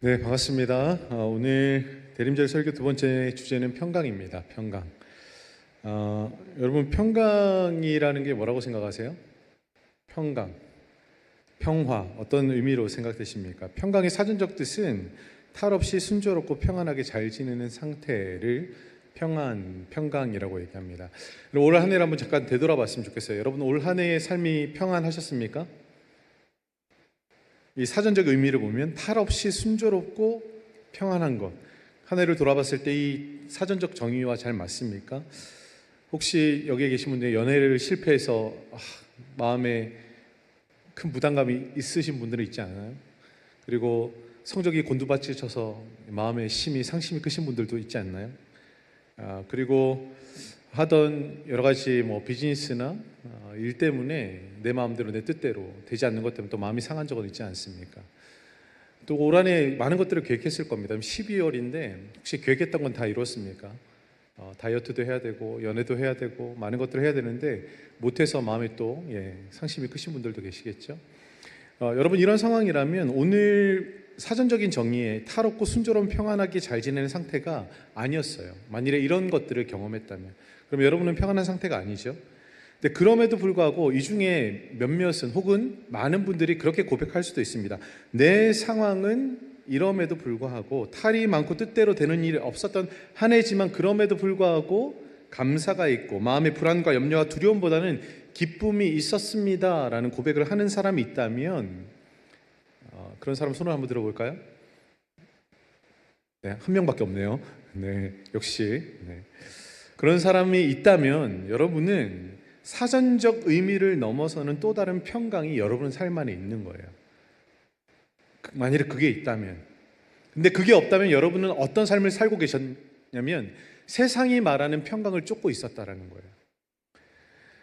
네, 반갑습니다. 오늘 대림절 설교 두 번째 주제는 평강입니다. 평강. 여러분, 평강이라는 게 뭐라고 생각하세요? 평강, 평화, 어떤 의미로 생각되십니까? 평강의 사전적 뜻은 탈 없이 순조롭고 평안하게 잘 지내는 상태를 평강이라고 얘기합니다. 올 한 해를 한번 잠깐 되돌아봤으면 좋겠어요. 여러분, 올 한 해의 삶이 평안하셨습니까? 이 사전적 의미를 보면 탈 없이 순조롭고 평안한 것, 한 해를 돌아봤을 때 이 사전적 정의와 잘 맞습니까? 혹시 여기에 계신 분들 연애를 실패해서 마음에 큰 부담감이 있으신 분들은 있지 않아요? 그리고 성적이 곤두박질쳐서 마음에 상심이 크신 분들도 있지 않나요? 그리고 하던 여러 가지 비즈니스나 일 때문에 내 마음대로 내 뜻대로 되지 않는 것 때문에 또 마음이 상한 적은 있지 않습니까? 또 올 한 해 많은 것들을 계획했을 겁니다. 12월인데 혹시 계획했던 건 다 이뤘습니까? 다이어트도 해야 되고 연애도 해야 되고 많은 것들을 해야 되는데 못해서 마음에 또 상심이 크신 분들도 계시겠죠? 여러분, 이런 상황이라면 오늘 사전적인 정의에 탈없고 순조로운 평안하게 잘 지내는 상태가 아니었어요. 만일에 이런 것들을 경험했다면 그럼 여러분은 평안한 상태가 아니죠. 근데 그럼에도 불구하고 이 중에 몇몇은 혹은 많은 분들이 그렇게 고백할 수도 있습니다. 내 상황은 이럼에도 불구하고 탈이 많고 뜻대로 되는 일이 없었던 한 해지만 그럼에도 불구하고 감사가 있고 마음의 불안과 염려와 두려움보다는 기쁨이 있었습니다 라는 고백을 하는 사람이 있다면 그런 사람 손을 한번 들어볼까요? 네, 한 명밖에 없네요. 네, 역시 그런 사람이 있다면 여러분은 사전적 의미를 넘어서는 또 다른 평강이 여러분 삶 안에 있는 거예요. 만일에 그게 있다면. 근데 그게 없다면 여러분은 어떤 삶을 살고 계셨냐면 세상이 말하는 평강을 쫓고 있었다라는 거예요.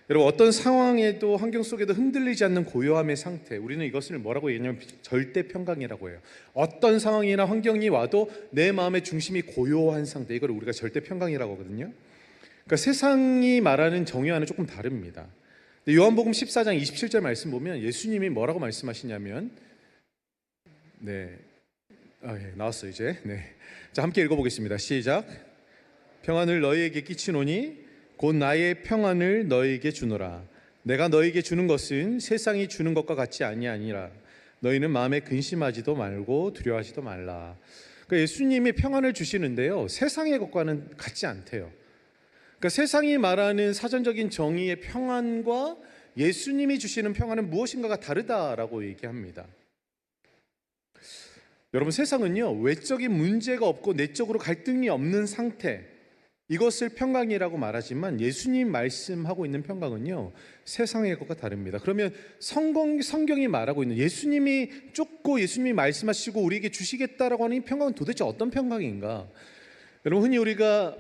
여러분, 어떤 상황에도 환경 속에도 흔들리지 않는 고요함의 상태, 우리는 이것을 뭐라고 얘기하냐면 절대 평강이라고 해요. 어떤 상황이나 환경이 와도 내 마음의 중심이 고요한 상태, 이걸 우리가 절대 평강이라고 하거든요. 그러니까 세상이 말하는 정의와는 조금 다릅니다. 요한복음 14장 27절 말씀 보면 예수님이 뭐라고 말씀하시냐면 나왔어요 이제. 자, 함께 읽어보겠습니다. 시작. 평안을 너희에게 끼치노니 곧 나의 평안을 너희에게 주노라. 내가 너희에게 주는 것은 세상이 주는 것과 같지 아니하니라. 너희는 마음에 근심하지도 말고 두려워하지도 말라. 그러니까 예수님이 평안을 주시는데요, 세상의 것과는 같지 않대요. 그러니까 세상이 말하는 사전적인 정의의 평안과 예수님이 주시는 평안은 무엇인가가 다르다라고 얘기합니다. 여러분, 세상은요, 외적인 문제가 없고 내적으로 갈등이 없는 상태, 이것을 평강이라고 말하지만 예수님 말씀하고 있는 평강은요, 세상의 것과 다릅니다. 그러면 성경이 말하고 있는 예수님이 쫓고 예수님이 말씀하시고 우리에게 주시겠다라고 하는 이 평강은 도대체 어떤 평강인가? 여러분, 흔히 우리가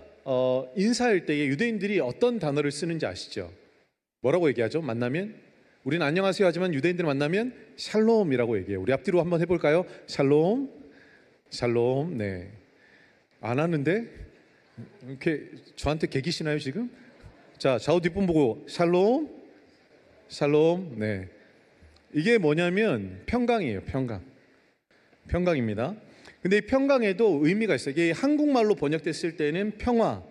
인사할 때에 유대인들이 어떤 단어를 쓰는지 아시죠? 뭐라고 얘기하죠? 만나면 우리는 안녕하세요 하지만 유대인들 만나면 샬롬이라고 얘기해요. 우리 앞뒤로 한번 해볼까요? 샬롬, 샬롬. 네, 안 하는데 이렇게 저한테 개기시나요 지금? 자, 좌우 뒷분 보고 샬롬, 샬롬. 네, 이게 뭐냐면 평강이에요. 평강입니다. 근데 이 평강에도 의미가 있어요. 이게 한국말로 번역됐을 때는 평화,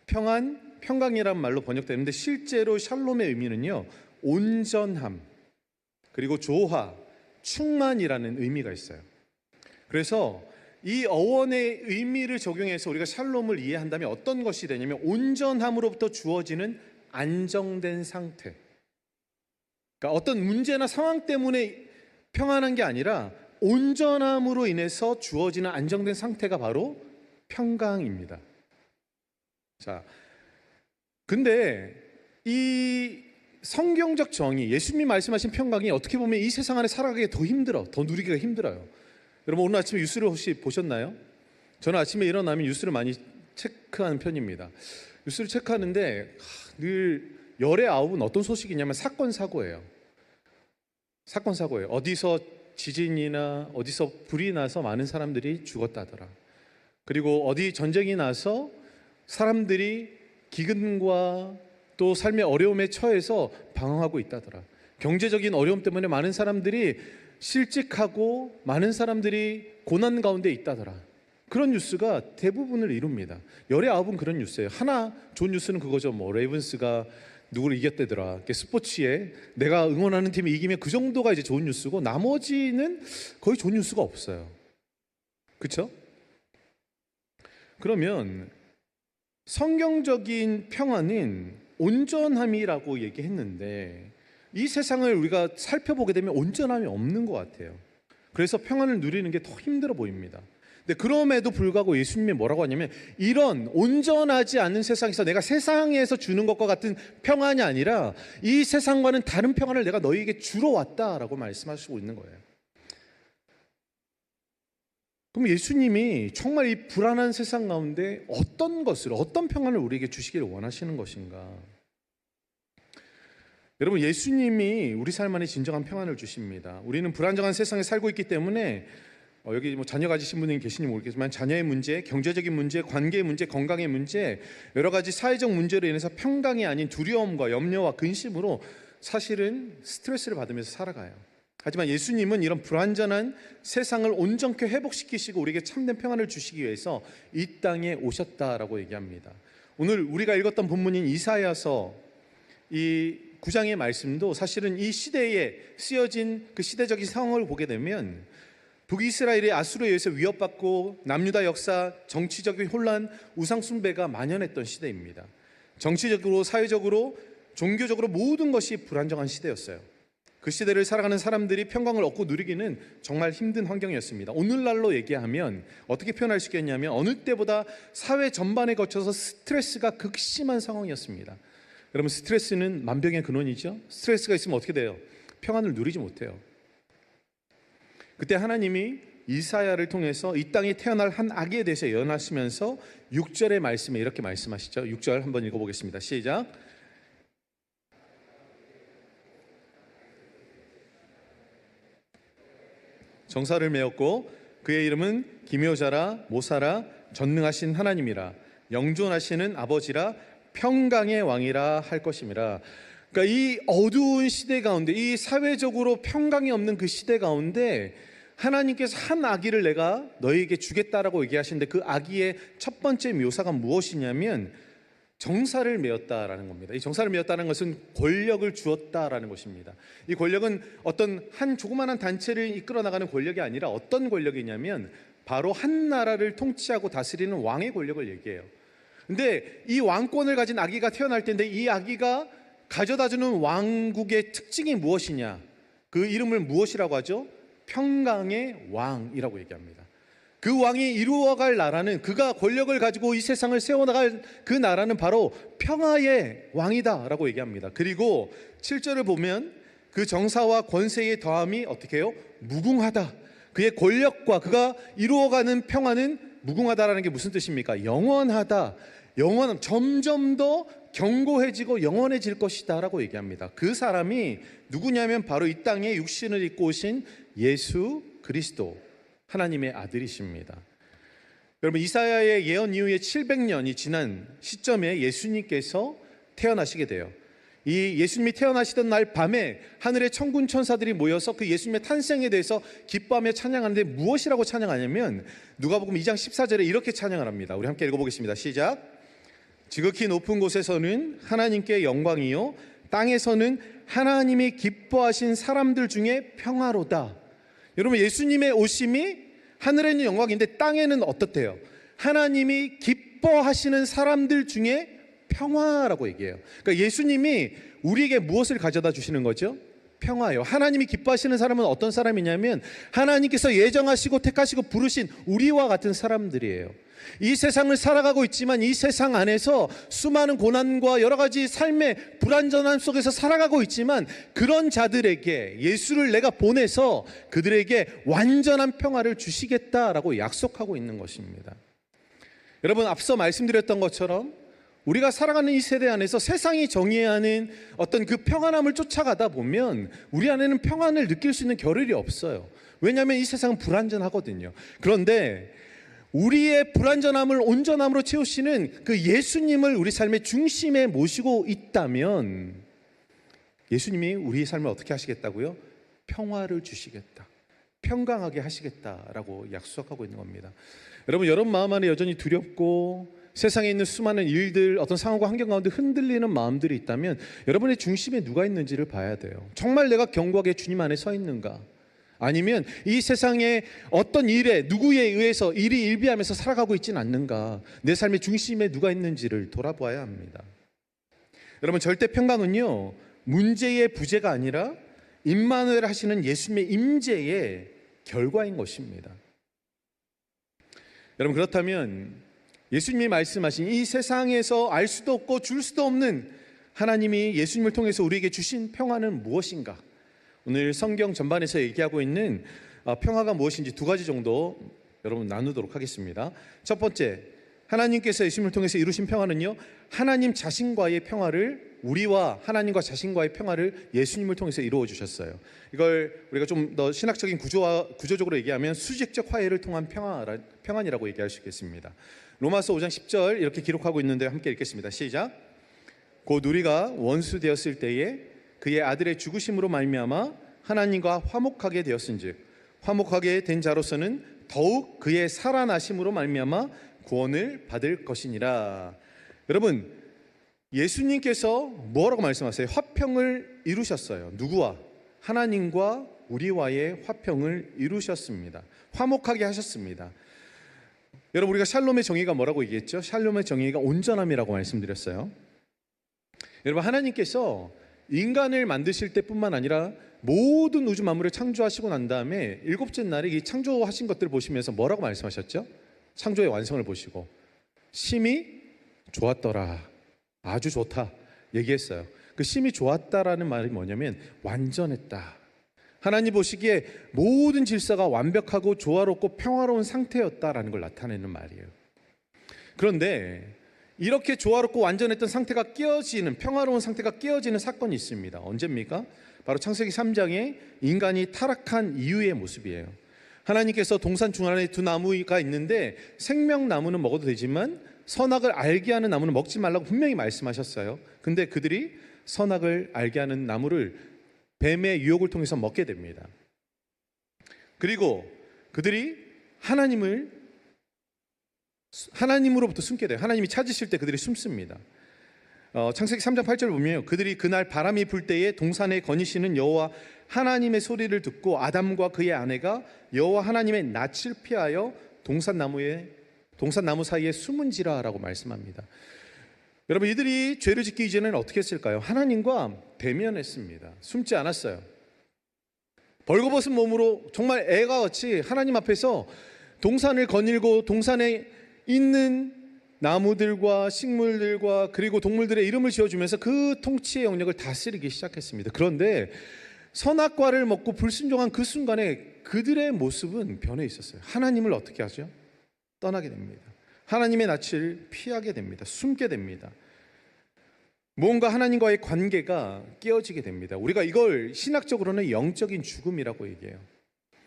평안, 평강이란 말로 번역되는데 실제로 샬롬의 의미는요, 온전함, 그리고 조화, 충만이라는 의미가 있어요. 그래서 이 어원의 의미를 적용해서 우리가 샬롬을 이해한다면 어떤 것이 되냐면 온전함으로부터 주어지는 안정된 상태. 그러니까 어떤 문제나 상황 때문에 평안한 게 아니라 온전함으로 인해서 주어지는 안정된 상태가 바로 평강입니다. 자, 근데 이 성경적 정의, 예수님이 말씀하신 평강이 어떻게 보면 이 세상 안에 살아가기 더 누리기가 힘들어요. 여러분, 오늘 아침에 뉴스를 혹시 보셨나요? 저는 아침에 일어나면 뉴스를 많이 체크하는 편입니다. 뉴스를 체크하는데 늘 열의 9은 어떤 소식이냐면 사건 사고예요. 어디서 지진이나 어디서 불이 나서 많은 사람들이 죽었다더라. 그리고 어디 전쟁이 나서 사람들이 기근과 또 삶의 어려움에 처해서 방황하고 있다더라. 경제적인 어려움 때문에 많은 사람들이 실직하고 많은 사람들이 고난 가운데 있다더라. 그런 뉴스가 대부분을 이룹니다. 열의 아홉은 그런 뉴스예요. 하나 좋은 뉴스는 그거죠. 뭐 레이븐스가 누구를 이겼대더라. 스포츠에 내가 응원하는 팀이 이기면 그 정도가 이제 좋은 뉴스고, 나머지는 거의 좋은 뉴스가 없어요. 그렇죠? 그러면 성경적인 평안은 온전함이라고 얘기했는데, 이 세상을 우리가 살펴보게 되면 온전함이 없는 것 같아요. 그래서 평안을 누리는 게 더 힘들어 보입니다. 근데 그럼에도 불구하고 예수님이 뭐라고 하냐면, 이런 온전하지 않은 세상에서 내가 세상에서 주는 것과 같은 평안이 아니라 이 세상과는 다른 평안을 내가 너희에게 주러 왔다라고 말씀하시고 있는 거예요. 그럼 예수님이 정말 이 불안한 세상 가운데 어떤 평안을 우리에게 주시기를 원하시는 것인가? 여러분, 예수님이 우리 삶 안에 진정한 평안을 주십니다. 우리는 불안정한 세상에 살고 있기 때문에 여기 뭐 자녀 가지신 분이 계시니 모르겠지만, 자녀의 문제, 경제적인 문제, 관계의 문제, 건강의 문제, 여러 가지 사회적 문제로 인해서 평강이 아닌 두려움과 염려와 근심으로 사실은 스트레스를 받으면서 살아가요. 하지만 예수님은 이런 불완전한 세상을 온전케 회복시키시고 우리에게 참된 평안을 주시기 위해서 이 땅에 오셨다라고 얘기합니다. 오늘 우리가 읽었던 본문인 이사야서 이 9장의 말씀도 사실은 이 시대에 쓰여진 그 시대적인 상황을 보게 되면, 북이스라엘이 아수르에 의해서 위협받고 남유다 역사, 정치적인 혼란, 우상 숭배가 만연했던 시대입니다. 정치적으로, 사회적으로, 종교적으로 모든 것이 불안정한 시대였어요. 그 시대를 살아가는 사람들이 평강을 얻고 누리기는 정말 힘든 환경이었습니다. 오늘날로 얘기하면 어떻게 표현할 수 있겠냐면, 어느 때보다 사회 전반에 거쳐서 스트레스가 극심한 상황이었습니다. 여러분, 스트레스는 만병의 근원이죠. 스트레스가 있으면 어떻게 돼요? 평안을 누리지 못해요. 그때 하나님이 이사야를 통해서 이 땅에 태어날 한 아기에 대해서 예언하시면서 6절의 말씀에 이렇게 말씀하시죠. 6절 한번 읽어보겠습니다. 시작. 정사를 메었고 그의 이름은 기묘자라, 모사라, 전능하신 하나님이라, 영존하시는 아버지라, 평강의 왕이라 할 것임이라. 그러니까 이 어두운 시대 가운데, 이 사회적으로 평강이 없는 그 시대 가운데 하나님께서 한 아기를 내가 너희에게 주겠다라고 얘기하시는데, 그 아기의 첫 번째 묘사가 무엇이냐면 정사를 메었다라는 겁니다. 이 정사를 메었다는 것은 권력을 주었다라는 것입니다. 이 권력은 어떤 한 조그마한 단체를 이끌어 나가는 권력이 아니라 어떤 권력이냐면 바로 한 나라를 통치하고 다스리는 왕의 권력을 얘기해요. 근데 이 왕권을 가진 아기가 태어날 텐데, 이 아기가 가져다주는 왕국의 특징이 무엇이냐? 그 이름을 무엇이라고 하죠? 평강의 왕이라고 얘기합니다. 그 왕이 이루어갈 나라는, 그가 권력을 가지고 이 세상을 세워나갈 그 나라는 바로 평화의 왕이다라고 얘기합니다. 그리고 7절을 보면 그 정사와 권세의 더함이 어떻게 해요? 무궁하다. 그의 권력과 그가 이루어가는 평화는 무궁하다라는 게 무슨 뜻입니까? 영원하다. 점점 더 견고해지고 영원해질 것이다 라고 얘기합니다. 그 사람이 누구냐면 바로 이 땅에 육신을 입고 오신 예수 그리스도, 하나님의 아들이십니다. 여러분, 이사야의 예언 이후에 700년이 지난 시점에 예수님께서 태어나시게 돼요. 이 예수님이 태어나시던 날 밤에 하늘의 천군 천사들이 모여서 그 예수님의 탄생에 대해서 기뻐하며 찬양하는데, 무엇이라고 찬양하냐면 누가복음 2장 14절에 이렇게 찬양을 합니다. 우리 함께 읽어보겠습니다. 시작. 지극히 높은 곳에서는 하나님께 영광이요, 땅에서는 하나님이 기뻐하신 사람들 중에 평화로다. 여러분, 예수님의 오심이 하늘에는 영광인데 땅에는 어떻대요? 하나님이 기뻐하시는 사람들 중에 평화라고 얘기해요. 그러니까 예수님이 우리에게 무엇을 가져다 주시는 거죠? 평화예요. 하나님이 기뻐하시는 사람은 어떤 사람이냐면 하나님께서 예정하시고 택하시고 부르신 우리와 같은 사람들이에요. 이 세상을 살아가고 있지만 이 세상 안에서 수많은 고난과 여러 가지 삶의 불안전함 속에서 살아가고 있지만, 그런 자들에게 예수를 내가 보내서 그들에게 완전한 평화를 주시겠다라고 약속하고 있는 것입니다. 여러분, 앞서 말씀드렸던 것처럼 우리가 살아가는 이 세대 안에서 세상이 정의하는 어떤 그 평안함을 쫓아가다 보면 우리 안에는 평안을 느낄 수 있는 겨를이 없어요. 왜냐하면 이 세상은 불안전하거든요. 그런데 우리의 불안전함을 온전함으로 채우시는 그 예수님을 우리 삶의 중심에 모시고 있다면, 예수님이 우리의 삶을 어떻게 하시겠다고요? 평화를 주시겠다. 평강하게 하시겠다라고 약속하고 있는 겁니다. 여러분 마음 안에 여전히 두렵고 세상에 있는 수많은 일들, 어떤 상황과 환경 가운데 흔들리는 마음들이 있다면 여러분의 중심에 누가 있는지를 봐야 돼요. 정말 내가 견고하게 주님 안에 서 있는가? 아니면 이 세상에 어떤 일에 누구에 의해서 일이 일비하면서 살아가고 있지는 않는가? 내 삶의 중심에 누가 있는지를 돌아보아야 합니다. 여러분, 절대 평강은요, 문제의 부재가 아니라 임마누엘 하시는 예수님의 임재의 결과인 것입니다. 여러분, 그렇다면 예수님이 말씀하신 이 세상에서 알 수도 없고 줄 수도 없는 하나님이 예수님을 통해서 우리에게 주신 평화는 무엇인가? 오늘 성경 전반에서 얘기하고 있는 평화가 무엇인지 두 가지 정도 여러분 나누도록 하겠습니다. 첫 번째, 하나님께서 예수님을 통해서 이루신 평화는요, 하나님 자신과의 평화를, 우리와 하나님과 자신과의 평화를 예수님을 통해서 이루어 주셨어요. 이걸 우리가 좀 더 신학적인 구조적으로 얘기하면 수직적 화해를 통한 평안이라고 얘기할 수 있겠습니다. 로마서 5장 10절 이렇게 기록하고 있는데 함께 읽겠습니다. 시작. 곧 우리가 원수 되었을 때에 그의 아들의 죽으심으로 말미암아 하나님과 화목하게 되었은즉 화목하게 된 자로서는 더욱 그의 살아나심으로 말미암아 구원을 받을 것이니라. 여러분, 예수님께서 뭐라고 말씀하세요? 화평을 이루셨어요. 누구와? 하나님과 우리와의 화평을 이루셨습니다. 화목하게 하셨습니다. 여러분, 우리가 샬롬의 정의가 뭐라고 얘기했죠? 샬롬의 정의가 온전함이라고 말씀드렸어요. 여러분, 하나님께서 인간을 만드실 때뿐만 아니라 모든 우주 만물을 창조하시고 난 다음에 일곱째 날에 이 창조하신 것들을 보시면서 뭐라고 말씀하셨죠? 창조의 완성을 보시고 심히 좋았더라, 아주 좋다 얘기했어요. 그 심히 좋았다라는 말이 뭐냐면 완전했다. 하나님 보시기에 모든 질서가 완벽하고 조화롭고 평화로운 상태였다라는 걸 나타내는 말이에요. 그런데 이렇게 조화롭고 완전했던 상태가 깨어지는, 평화로운 상태가 깨어지는 사건이 있습니다. 언제입니까? 바로 창세기 3장에 인간이 타락한 이후의 모습이에요. 하나님께서 동산 중앙에 두 나무가 있는데 생명나무는 먹어도 되지만 선악을 알게 하는 나무는 먹지 말라고 분명히 말씀하셨어요. 근데 그들이 선악을 알게 하는 나무를 뱀의 유혹을 통해서 먹게 됩니다. 그리고 그들이 하나님으로부터 숨게 돼요. 하나님이 찾으실 때 그들이 숨습니다. 창세기 3장 8절 보면 그들이 그날 바람이 불 때에 동산에 거니시는 여호와 하나님의 소리를 듣고 아담과 그의 아내가 여호와 하나님의 낯을 피하여 동산나무 사이에 숨은지라라고 말씀합니다. 여러분, 이들이 죄를 짓기 이전에는 어떻게 했을까요? 하나님과 대면했습니다. 숨지 않았어요. 벌거벗은 몸으로 정말 애가 같이 하나님 앞에서 동산을 거닐고 동산에 있는 나무들과 식물들과 그리고 동물들의 이름을 지어주면서 그 통치의 영역을 다스리기 시작했습니다. 그런데 선악과를 먹고 불순종한 그 순간에 그들의 모습은 변해 있었어요. 하나님을 어떻게 하죠? 떠나게 됩니다. 하나님의 낯을 피하게 됩니다. 숨게 됩니다. 뭔가 하나님과의 관계가 깨어지게 됩니다. 우리가 이걸 신학적으로는 영적인 죽음이라고 얘기해요.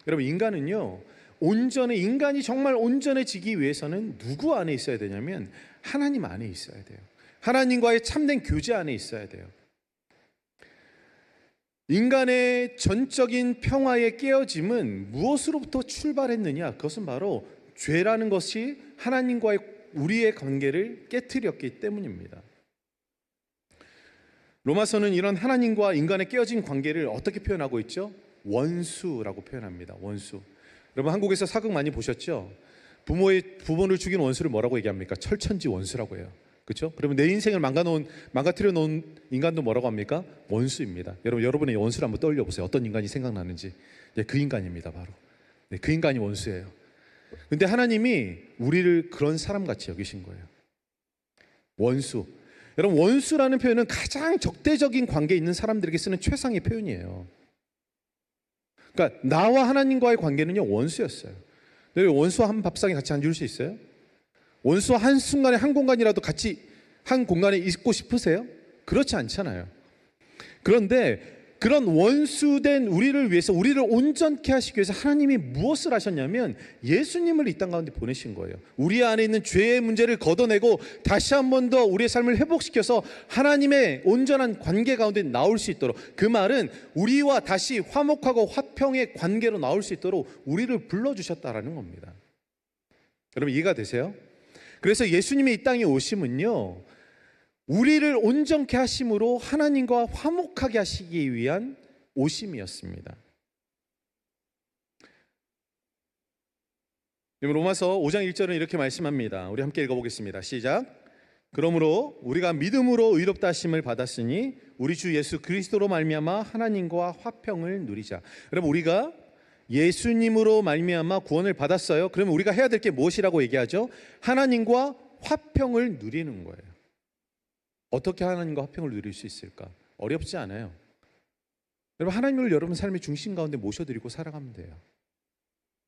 여러분, 인간은요, 인간이 정말 온전해지기 위해서는 누구 안에 있어야 되냐면 하나님 안에 있어야 돼요. 하나님과의 참된 교제 안에 있어야 돼요. 인간의 전적인 평화의 깨어짐은 무엇으로부터 출발했느냐? 그것은 바로 죄라는 것이 하나님과의 우리의 관계를 깨트렸기 때문입니다. 로마서는 이런 하나님과 인간의 깨어진 관계를 어떻게 표현하고 있죠? 원수라고 표현합니다. 원수. 여러분, 한국에서 사극 많이 보셨죠? 부모를 죽인 원수를 뭐라고 얘기합니까? 철천지 원수라고 해요. 그렇죠? 그러면 내 인생을 망가뜨려 놓은 인간도 뭐라고 합니까? 원수입니다. 여러분의 원수를 한번 떠올려 보세요. 어떤 인간이 생각나는지. 네, 그 인간입니다, 바로. 네, 그 인간이 원수예요. 근데 하나님이 우리를 그런 사람같이 여기신 거예요. 원수. 여러분, 원수라는 표현은 가장 적대적인 관계에 있는 사람들에게 쓰는 최상의 표현이에요. 그러니까 나와 하나님과의 관계는요, 원수였어요. 원수와 한 밥상에 같이 앉을 수 있어요? 원수와 한 순간에 한 공간이라도 같이 한 공간에 있고 싶으세요? 그렇지 않잖아요. 그런데 그런 원수된 우리를 위해서, 우리를 온전케 하시기 위해서 하나님이 무엇을 하셨냐면 예수님을 이 땅 가운데 보내신 거예요. 우리 안에 있는 죄의 문제를 걷어내고 다시 한 번 더 우리의 삶을 회복시켜서 하나님의 온전한 관계 가운데 나올 수 있도록, 그 말은 우리와 다시 화목하고 화평의 관계로 나올 수 있도록 우리를 불러주셨다라는 겁니다. 여러분 이해가 되세요? 그래서 예수님이 이 땅에 오심은요, 우리를 온전케 하심으로 하나님과 화목하게 하시기 위한 오심이었습니다. 로마서 5장 1절은 이렇게 말씀합니다. 우리 함께 읽어보겠습니다. 시작. 그러므로 우리가 믿음으로 의롭다 하심을 받았으니 우리 주 예수 그리스도로 말미암아 하나님과 화평을 누리자. 여러분 우리가 예수님으로 말미암아 구원을 받았어요. 그러면 우리가 해야 될 게 무엇이라고 얘기하죠? 하나님과 화평을 누리는 거예요. 어떻게 하나님과 화평을 누릴 수 있을까? 어렵지 않아요. 여러분 하나님을 여러분 삶의 중심 가운데 모셔드리고 살아가면 돼요.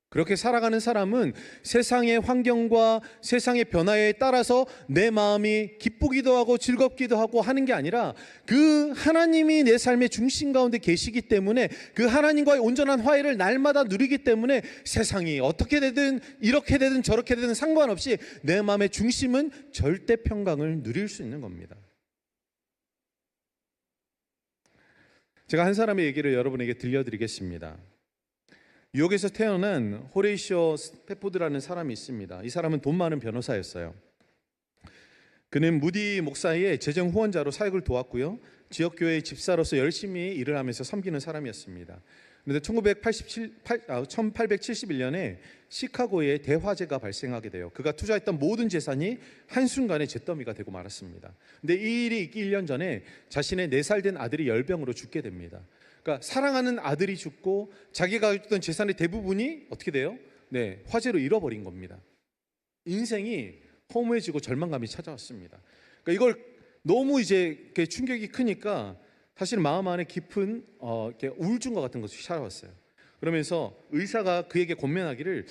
그렇게 살아가는 사람은 세상의 환경과 세상의 변화에 따라서 내 마음이 기쁘기도 하고 즐겁기도 하고 하는 게 아니라 그 하나님이 내 삶의 중심 가운데 계시기 때문에 그 하나님과의 온전한 화해를 날마다 누리기 때문에 세상이 어떻게 되든 이렇게 되든 저렇게 되든 상관없이 내 마음의 중심은 절대 평강을 누릴 수 있는 겁니다. 제가 한 사람의 얘기를 여러분에게 들려드리겠습니다. 뉴욕에서 태어난 호레이시오 스패포드라는 사람이 있습니다. 이 사람은 돈 많은 변호사였어요. 그는 무디 목사의 재정 후원자로 사역을 도왔고요, 지역교회의 집사로서 열심히 일을 하면서 섬기는 사람이었습니다. 그런데 1871년에 시카고에 대화재가 발생하게 돼요. 그가 투자했던 모든 재산이 한순간에 잿더미가 되고 말았습니다. 근데 이 일이 있기 1년 전에 자신의 4살 된 아들이 열병으로 죽게 됩니다. 그러니까 사랑하는 아들이 죽고 자기가 가졌던 재산의 대부분이 어떻게 돼요? 네, 화재로 잃어버린 겁니다. 인생이 허무해지고 절망감이 찾아왔습니다. 그러니까 이걸 너무 이제 충격이 크니까 사실 마음 안에 깊은 이렇게 우울증과 같은 것이 찾아왔어요. 그러면서 의사가 그에게 권면하기를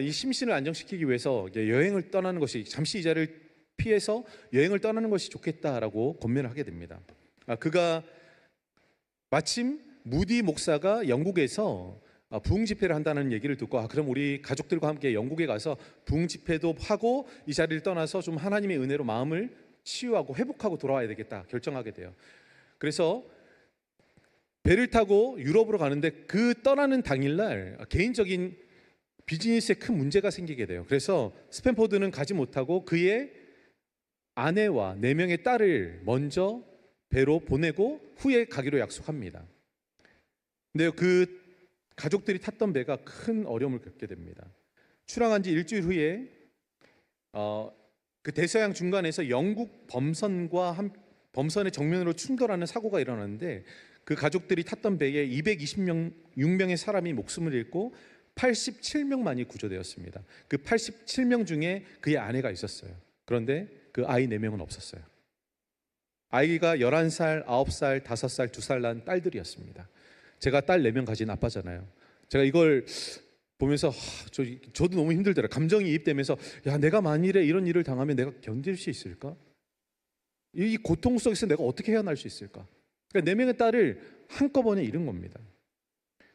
이 심신을 안정시키기 위해서 여행을 떠나는 것이, 잠시 이 자리를 피해서 여행을 떠나는 것이 좋겠다라고 권면을 하게 됩니다. 그가 마침 무디 목사가 영국에서 부흥 집회를 한다는 얘기를 듣고 그럼 우리 가족들과 함께 영국에 가서 부흥 집회도 하고 이 자리를 떠나서 좀 하나님의 은혜로 마음을 치유하고 회복하고 돌아와야 되겠다 결정하게 돼요. 그래서 배를 타고 유럽으로 가는데 그 떠나는 당일날 개인적인 비즈니스에 큰 문제가 생기게 돼요. 그래서 스탠포드는 가지 못하고 그의 아내와 4명의 딸을 먼저 배로 보내고 후에 가기로 약속합니다. 근데 그 가족들이 탔던 배가 큰 어려움을 겪게 됩니다. 출항한 지 일주일 후에 그 대서양 중간에서 영국 범선의 정면으로 충돌하는 사고가 일어났는데 그 가족들이 탔던 배에 226명의 사람이 목숨을 잃고 87명만이 구조되었습니다. 그 87명 중에 그의 아내가 있었어요. 그런데 그 아이 4명은 없었어요. 아이가 11살, 9살, 5살, 2살 난 딸들이었습니다. 제가 딸 4명 가진 아빠잖아요. 제가 이걸 보면서 저도 너무 힘들더라고요. 감정이 이입되면서 내가 만일에 이런 일을 당하면 내가 견딜 수 있을까? 이 고통 속에서 내가 어떻게 헤어날 수 있을까? 그러니까 4명의 딸을 한꺼번에 잃은 겁니다.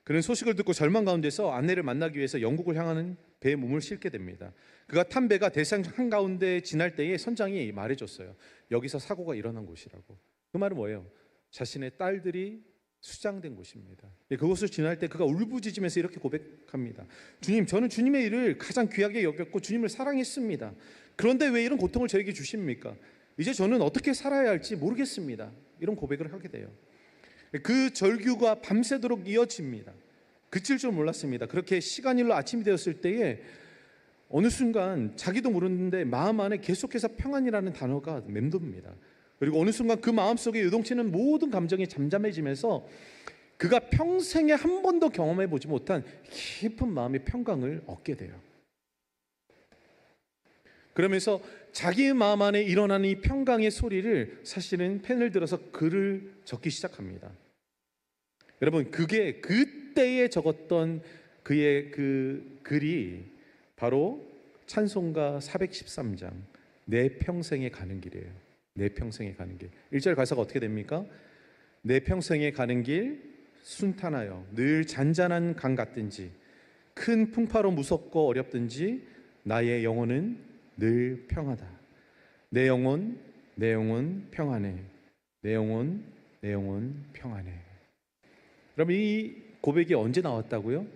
그런 소식을 듣고 절망 가운데서 아내를 만나기 위해서 영국을 향하는 배에 몸을 싣게 됩니다. 그가 탄 배가 대서양 한가운데 지날 때에 선장이 말해줬어요. 여기서 사고가 일어난 곳이라고. 그 말은 뭐예요? 자신의 딸들이 수장된 곳입니다. 그곳을 지날 때 그가 울부짖으면서 이렇게 고백합니다. 주님, 저는 주님의 일을 가장 귀하게 여겼고 주님을 사랑했습니다. 그런데 왜 이런 고통을 저에게 주십니까? 이제 저는 어떻게 살아야 할지 모르겠습니다. 이런 고백을 하게 돼요. 그 절규가 밤새도록 이어집니다. 그칠 줄 몰랐습니다. 그렇게 시간일로 아침이 되었을 때에 어느 순간 자기도 모르는데 마음 안에 계속해서 평안이라는 단어가 맴돕니다. 그리고 어느 순간 그 마음속에 요동치는 모든 감정이 잠잠해지면서 그가 평생에 한 번도 경험해 보지 못한 깊은 마음의 평강을 얻게 돼요. 그러면서 자기 마음 안에 일어나는 이 평강의 소리를 사실은 펜을 들어서 글을 적기 시작합니다. 여러분, 그게 그때에 적었던 그의 그 글이 바로 찬송가 413장 내 평생에 가는 길이에요. 내 평생에 가는 길. 1절 가사가 어떻게 됩니까? 내 평생에 가는 길 순탄하여 늘 잔잔한 강 같든지 큰 풍파로 무섭고 어렵든지 나의 영혼은 늘 평하다. 내 영혼 평안해. 내 영혼 평안해. 그럼 이 고백이 언제 나왔다고요?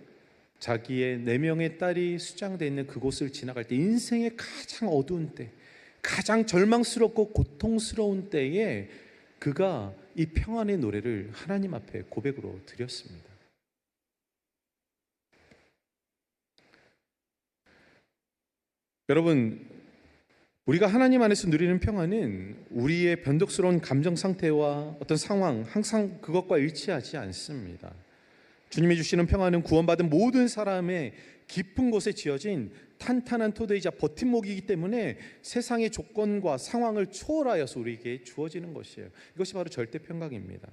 자기의 4명의 딸이 수장되어 있는 그곳을 지나갈 때, 인생의 가장 어두운 때, 가장 절망스럽고 고통스러운 때에 그가 이 평안의 노래를 하나님 앞에 고백으로 드렸습니다. 여러분, 우리가 하나님 안에서 누리는 평안은 우리의 변덕스러운 감정 상태와 어떤 상황, 항상 그것과 일치하지 않습니다. 주님이 주시는 평안은 구원받은 모든 사람의 깊은 곳에 지어진 탄탄한 토대이자 버팀목이기 때문에 세상의 조건과 상황을 초월하여서 우리에게 주어지는 것이에요. 이것이 바로 절대 평강입니다.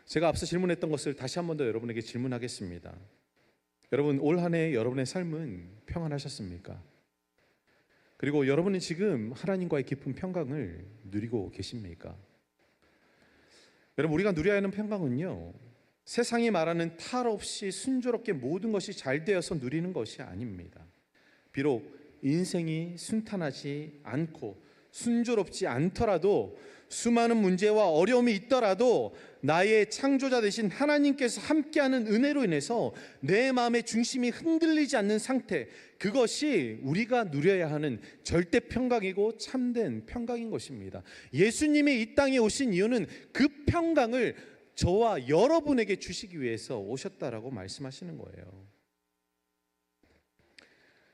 제가 앞서 질문했던 것을 다시 한 번 더 여러분에게 질문하겠습니다. 여러분, 올 한 해 여러분의 삶은 평안하셨습니까? 그리고 여러분은 지금 하나님과의 깊은 평강을 누리고 계십니까? 여러분, 우리가 누려야 하는 평강은요, 세상이 말하는 탈 없이 순조롭게 모든 것이 잘 되어서 누리는 것이 아닙니다. 비록 인생이 순탄하지 않고 순조롭지 않더라도, 수많은 문제와 어려움이 있더라도 나의 창조자 되신 하나님께서 함께하는 은혜로 인해서 내 마음의 중심이 흔들리지 않는 상태, 그것이 우리가 누려야 하는 절대 평강이고 참된 평강인 것입니다. 예수님이 이 땅에 오신 이유는 그 평강을 저와 여러분에게 주시기 위해서 오셨다라고 말씀하시는 거예요.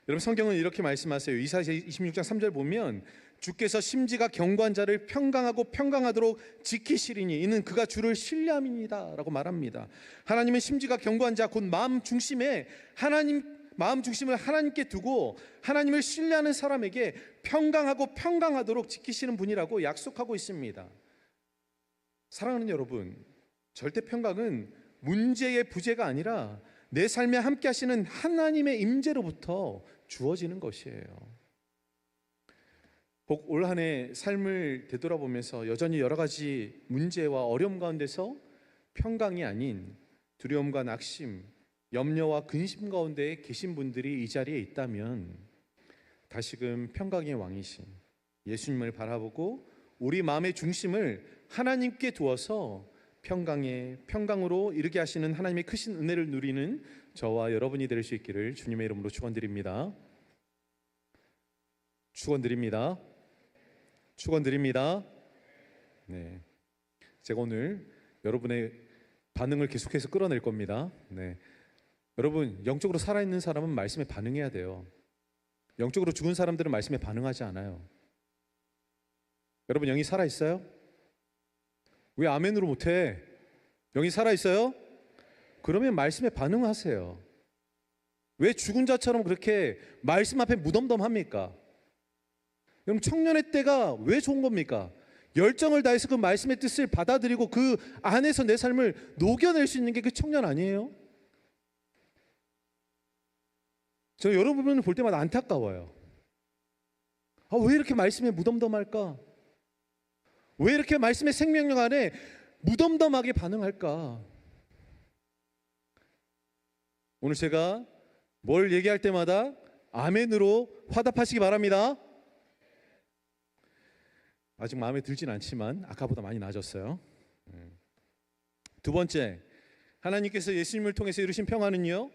여러분, 성경은 이렇게 말씀하세요. 이사야 26장 3절 보면, 주께서 심지가 견고한 자를 평강하고 평강하도록 지키시리니 이는 그가 주를 신뢰함이니이다 라고 말합니다. 하나님은 심지가 견고한 자, 곧 마음 중심을 하나님께 두고 하나님을 신뢰하는 사람에게 평강하고 평강하도록 지키시는 분이라고 약속하고 있습니다. 사랑하는 여러분, 절대 평강은 문제의 부재가 아니라 내 삶에 함께 하시는 하나님의 임재로부터 주어지는 것이에요. 혹 올 한 해 삶을 되돌아보면서 여전히 여러 가지 문제와 어려움 가운데서 평강이 아닌 두려움과 낙심, 염려와 근심 가운데 계신 분들이 이 자리에 있다면, 다시금 평강의 왕이신 예수님을 바라보고 우리 마음의 중심을 하나님께 두어서 평강으로 이르게 하시는 하나님의 크신 은혜를 누리는 저와 여러분이 될 수 있기를 주님의 이름으로 축원드립니다. 네, 제가 오늘 여러분의 반응을 계속해서 끌어낼 겁니다. 네, 여러분, 영적으로 살아있는 사람은 말씀에 반응해야 돼요. 영적으로 죽은 사람들은 말씀에 반응하지 않아요. 여러분, 영이 살아있어요? 왜 아멘으로 못해? 영이 살아있어요? 그러면 말씀에 반응하세요. 왜 죽은 자처럼 그렇게 말씀 앞에 무덤덤합니까? 여러분, 청년의 때가 왜 좋은 겁니까? 열정을 다해서 그 말씀의 뜻을 받아들이고 그 안에서 내 삶을 녹여낼 수 있는 게 그 청년 아니에요? 저 여러분을 볼 때마다 안타까워요. 왜 이렇게 말씀에 무덤덤할까? 왜 이렇게 말씀의 생명력 안에 무덤덤하게 반응할까? 오늘 제가 뭘 얘기할 때마다 아멘으로 화답하시기 바랍니다. 아직 마음에 들진 않지만 아까보다 많이 나아졌어요. 두 번째, 하나님께서 예수님을 통해서 이루신 평안은요,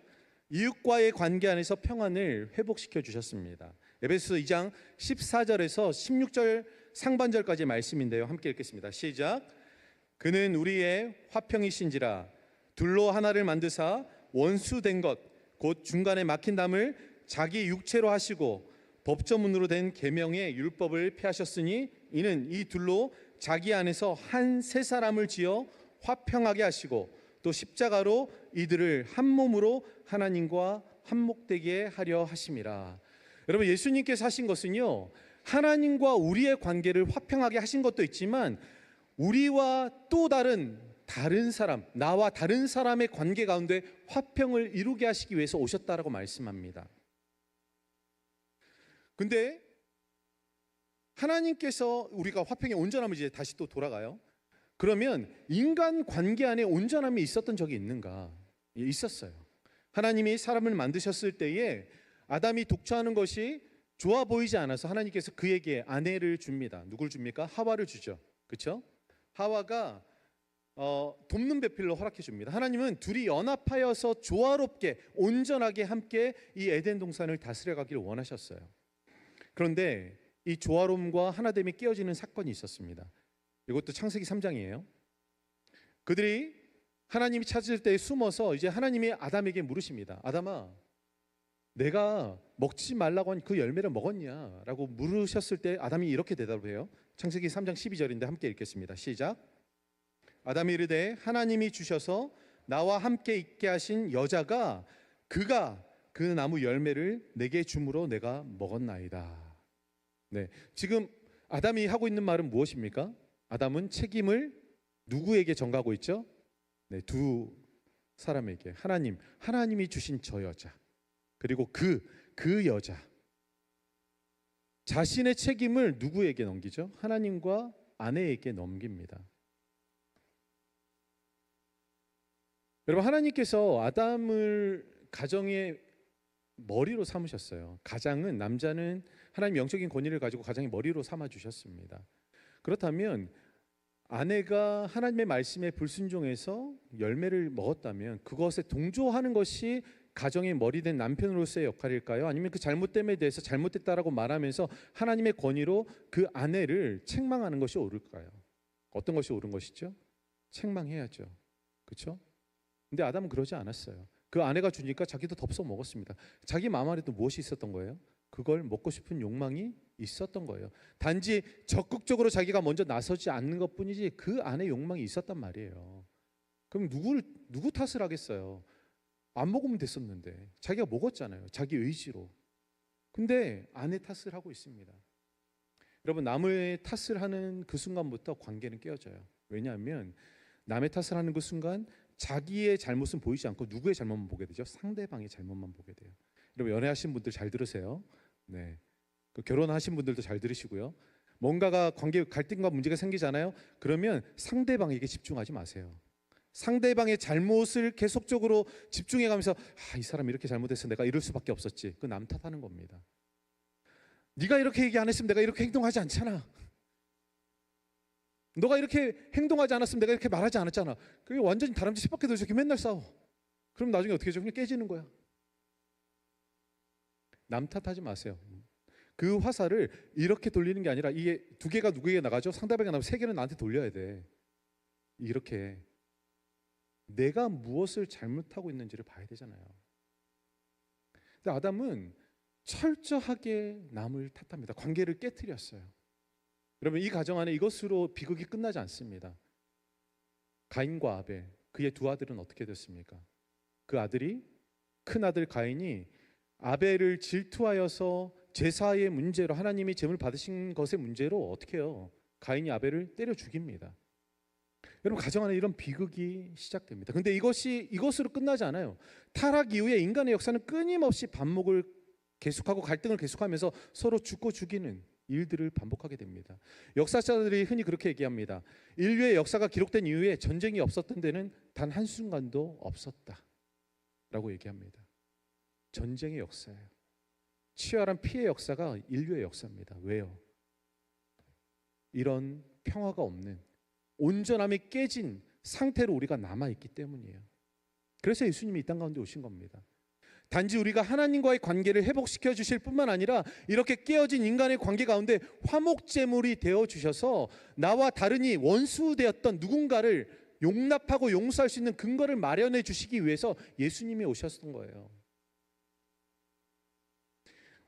이웃과의 관계 안에서 평안을 회복시켜 주셨습니다. 에베소서 2장 14절에서 16절 상반절까지의 말씀인데요, 함께 읽겠습니다. 시작. 그는 우리의 화평이신지라 둘로 하나를 만드사 원수된 것 곧 중간에 막힌 담을 자기 육체로 하시고 법조문으로 된 계명의 율법을 폐하셨으니 이는 이 둘로 자기 안에서 한 세 사람을 지어 화평하게 하시고 또 십자가로 이들을 한 몸으로 하나님과 한목되게 하려 하심이라. 여러분, 예수님께서 하신 것은요, 하나님과 우리의 관계를 화평하게 하신 것도 있지만 우리와 또 다른 사람, 나와 다른 사람의 관계 가운데 화평을 이루게 하시기 위해서 오셨다라고 말씀합니다. 근데 하나님께서 우리가 화평에 온전하면 이제 다시 또 돌아가요. 그러면 인간 관계 안에 온전함이 있었던 적이 있는가? 있었어요. 하나님이 사람을 만드셨을 때에 아담이 독처하는 것이 좋아 보이지 않아서 하나님께서 그에게 아내를 줍니다. 누굴 줍니까? 하와를 주죠. 그렇죠? 하와가 돕는 배필로 허락해 줍니다. 하나님은 둘이 연합하여서 조화롭게 온전하게 함께 이 에덴 동산을 다스려 가기를 원하셨어요. 그런데 이 조화로움과 하나됨이 깨어지는 사건이 있었습니다. 이것도 창세기 3장이에요. 그들이 하나님이 찾을 때 숨어서 이제 하나님이 아담에게 물으십니다. 아담아, 내가 먹지 말라고 한 그 열매를 먹었냐? 라고 물으셨을 때 아담이 이렇게 대답을 해요. 창세기 3장 12절인데 함께 읽겠습니다. 시작. 아담이 이르되 하나님이 주셔서 나와 함께 있게 하신 여자가 그가 그 나무 열매를 내게 줌으로 내가 먹었나이다. 네, 지금 아담이 하고 있는 말은 무엇입니까? 아담은 책임을 누구에게 전가하고 있죠? 네, 두 사람에게. 하나님이 주신 저 여자, 그리고 그 여자, 자신의 책임을 누구에게 넘기죠? 하나님과 아내에게 넘깁니다. 여러분, 하나님께서 아담을 가정의 머리로 삼으셨어요. 가장은, 남자는 하나님 영적인 권위를 가지고 가장의 머리로 삼아 주셨습니다. 그렇다면 아내가 하나님의 말씀에 불순종해서 열매를 먹었다면 그것에 동조하는 것이 가정의 머리 된 남편으로서의 역할일까요? 아니면 그 잘못됨에 대해서 잘못됐다라고 말하면서 하나님의 권위로 그 아내를 책망하는 것이 옳을까요? 어떤 것이 옳은 것이죠? 책망해야죠. 그렇죠? 근데 아담은 그러지 않았어요. 그 아내가 주니까 자기도 덥석 먹었습니다. 자기 마음 안에도 무엇이 있었던 거예요? 그걸 먹고 싶은 욕망이 있었던 거예요. 단지 적극적으로 자기가 먼저 나서지 않는 것뿐이지 그 안에 욕망이 있었단 말이에요. 그럼 누구 탓을 하겠어요? 안 먹으면 됐었는데. 자기가 먹었잖아요. 자기 의지로. 근데 아내 탓을 하고 있습니다. 여러분, 남의 탓을 하는 그 순간부터 관계는 깨어져요. 왜냐하면 남의 탓을 하는 그 순간 자기의 잘못은 보이지 않고 누구의 잘못만 보게 되죠? 상대방의 잘못만 보게 돼요. 여러분, 연애하신 분들 잘 들으세요. 네. 결혼하신 분들도 잘 들으시고요. 뭔가가 관계 갈등과 문제가 생기잖아요. 그러면 상대방에게 집중하지 마세요. 상대방의 잘못을 계속적으로 집중해가면서 이 사람 이렇게 잘못해서 내가 이럴 수밖에 없었지. 그 남 탓하는 겁니다. 네가 이렇게 얘기 안 했으면 내가 이렇게 행동하지 않잖아. 너가 이렇게 행동하지 않았으면 내가 이렇게 말하지 않았잖아. 그게 완전히 다람쥐 씹밖에 돌죠. 맨날 싸워. 그럼 나중에 어떻게 해줘? 그냥 깨지는 거야. 남 탓하지 마세요. 그 화살을 이렇게 돌리는 게 아니라 이게 두 개가 누구에게 나가죠? 상대방에게 나가면 세 개는 나한테 돌려야 돼. 이렇게 내가 무엇을 잘못하고 있는지를 봐야 되잖아요. 근데 아담은 철저하게 남을 탓합니다. 관계를 깨트렸어요. 여러분, 이 가정 안에 이것으로 비극이 끝나지 않습니다. 가인과 아벨, 그의 두 아들은 어떻게 됐습니까? 그 아들이, 큰 아들 가인이 아벨을 질투하여서 제사의 문제로, 하나님이 제물 받으신 것의 문제로 어떻게 해요? 가인이 아벨을 때려 죽입니다. 여러분, 가정 안에 이런 비극이 시작됩니다. 근데 이것으로 끝나지 않아요. 타락 이후에 인간의 역사는 끊임없이 반목을 계속하고 갈등을 계속하면서 서로 죽고 죽이는 일들을 반복하게 됩니다. 역사자들이 흔히 그렇게 얘기합니다. 인류의 역사가 기록된 이후에 전쟁이 없었던 데는 단 한순간도 없었다 라고 얘기합니다. 전쟁의 역사예요. 치열한 피해 역사가 인류의 역사입니다. 왜요? 이런 평화가 없는, 온전함이 깨진 상태로 우리가 남아있기 때문이에요. 그래서 예수님이 이 땅 가운데 오신 겁니다. 단지 우리가 하나님과의 관계를 회복시켜 주실 뿐만 아니라 이렇게 깨어진 인간의 관계 가운데 화목제물이 되어 주셔서 나와 다르니 원수되었던 누군가를 용납하고 용서할 수 있는 근거를 마련해 주시기 위해서 예수님이 오셨던 거예요.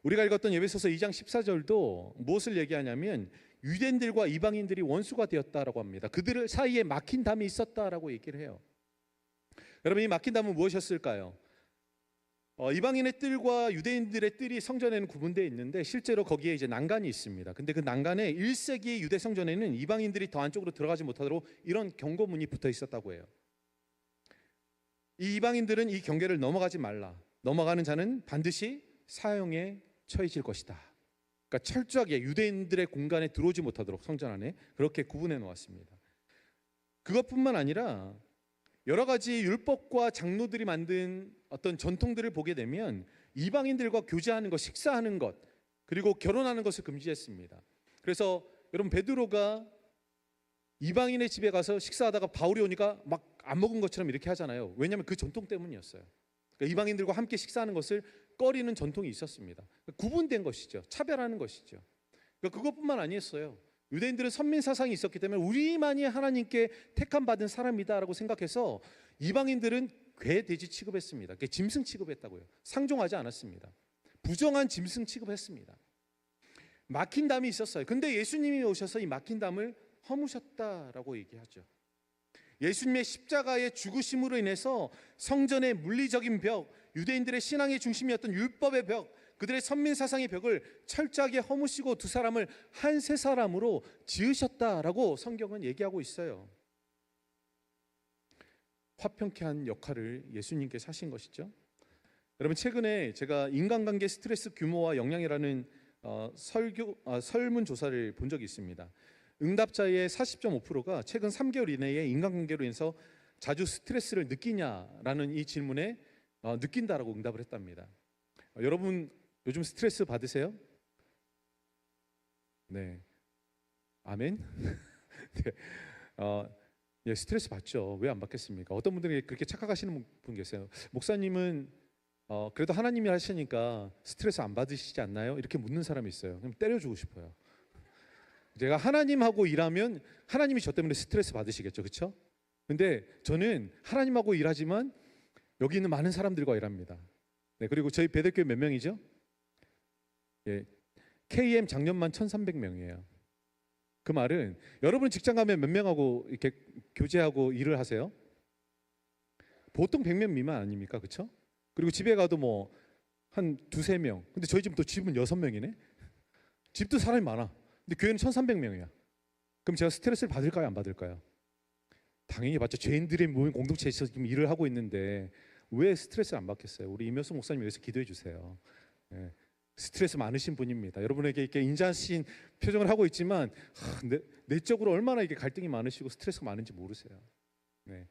우리가 읽었던 에베소서 2장 14절도 무엇을 얘기하냐면 유대인들과 이방인들이 원수가 되었다라고 합니다. 그들 사이에 막힌 담이 있었다라고 얘기를 해요. 여러분, 이 막힌 담은 무엇이었을까요? 이방인의 뜰과 유대인들의 뜰이 성전에는 구분되어 있는데 실제로 거기에 이제 난간이 있습니다. 근데 그 난간에 1세기 유대 성전에는 이방인들이 더 안쪽으로 들어가지 못하도록 이런 경고문이 붙어 있었다고 해요. 이 이방인들은 이 경계를 넘어가지 말라. 넘어가는 자는 반드시 사형에 처해질 것이다. 그러니까 철저하게 유대인들의 공간에 들어오지 못하도록 성전 안에 그렇게 구분해 놓았습니다. 그것뿐만 아니라 여러 가지 율법과 장로들이 만든 어떤 전통들을 보게 되면 이방인들과 교제하는 것, 식사하는 것, 그리고 결혼하는 것을 금지했습니다. 그래서 여러분, 베드로가 이방인의 집에 가서 식사하다가 바울이 오니까 막 안 먹은 것처럼 이렇게 하잖아요. 왜냐하면 그 전통 때문이었어요. 그러니까 이방인들과 함께 식사하는 것을 꺼리는 전통이 있었습니다. 구분된 것이죠. 차별하는 것이죠. 그러니까 그것뿐만 아니었어요. 유대인들은 선민 사상이 있었기 때문에 우리만이 하나님께 택함 받은 사람이다라고 생각해서 이방인들은 괴 돼지 취급했습니다. 짐승 취급했다고요. 상종하지 않았습니다. 부정한 짐승 취급했습니다. 막힌 담이 있었어요. 근데 예수님이 오셔서 이 막힌 담을 허무셨다라고 얘기하죠. 예수님의 십자가의 죽으심으로 인해서 성전의 물리적인 벽, 유대인들의 신앙의 중심이었던 율법의 벽, 그들의 선민 사상의 벽을 철저하게 허무시고 두 사람을 한 세 사람으로 지으셨다라고 성경은 얘기하고 있어요. 화평케 한 역할을 예수님께서 하신 것이죠. 여러분, 최근에 제가 인간관계 스트레스 규모와 영향이라는 설문조사를 본 적이 있습니다. 응답자의 40.5%가 최근 3개월 이내에 인간관계로 인해서 자주 스트레스를 느끼냐라는 이 질문에 느낀다라고 응답을 했답니다. 여러분, 요즘 스트레스 받으세요? 네. 아멘? 네. 예, 스트레스 받죠. 왜 안 받겠습니까? 어떤 분들이 그렇게 착각하시는 분 계세요. 목사님은 그래도 하나님이 하시니까 스트레스 안 받으시지 않나요? 이렇게 묻는 사람이 있어요. 그럼 때려주고 싶어요. 제가 하나님하고 일하면 하나님이 저 때문에 스트레스 받으시겠죠, 그렇죠? 근데 저는 하나님하고 일하지만 여기 있는 많은 사람들과 일합니다. 네, 그리고 저희 배대교회 몇 명이죠? 예, KM 작년만 1,300명이에요. 그 말은 여러분 직장 가면 몇 명하고 이렇게 교제하고 일을 하세요? 보통 100명 미만 아닙니까, 그렇죠? 그리고 집에 가도 뭐 한 두세 명. 근데 저희 집은 6명이네. 집도 사람이 많아. 근데 교회는 1,300명이야. 그럼 제가 스트레스를 받을까요, 안 받을까요? 당연히 받죠. 죄인들의 모임 공동체에서 지금 일을 하고 있는데 왜 스트레스를 안 받겠어요? 우리 임효수 목사님 위해서 기도해 주세요. 네. 스트레스 많으신 분입니다. 여러분에게 이렇게 인자하신 표정을 하고 있지만 내적으로 얼마나 이게 갈등이 많으시고 스트레스가 많은지 모르세요. 네.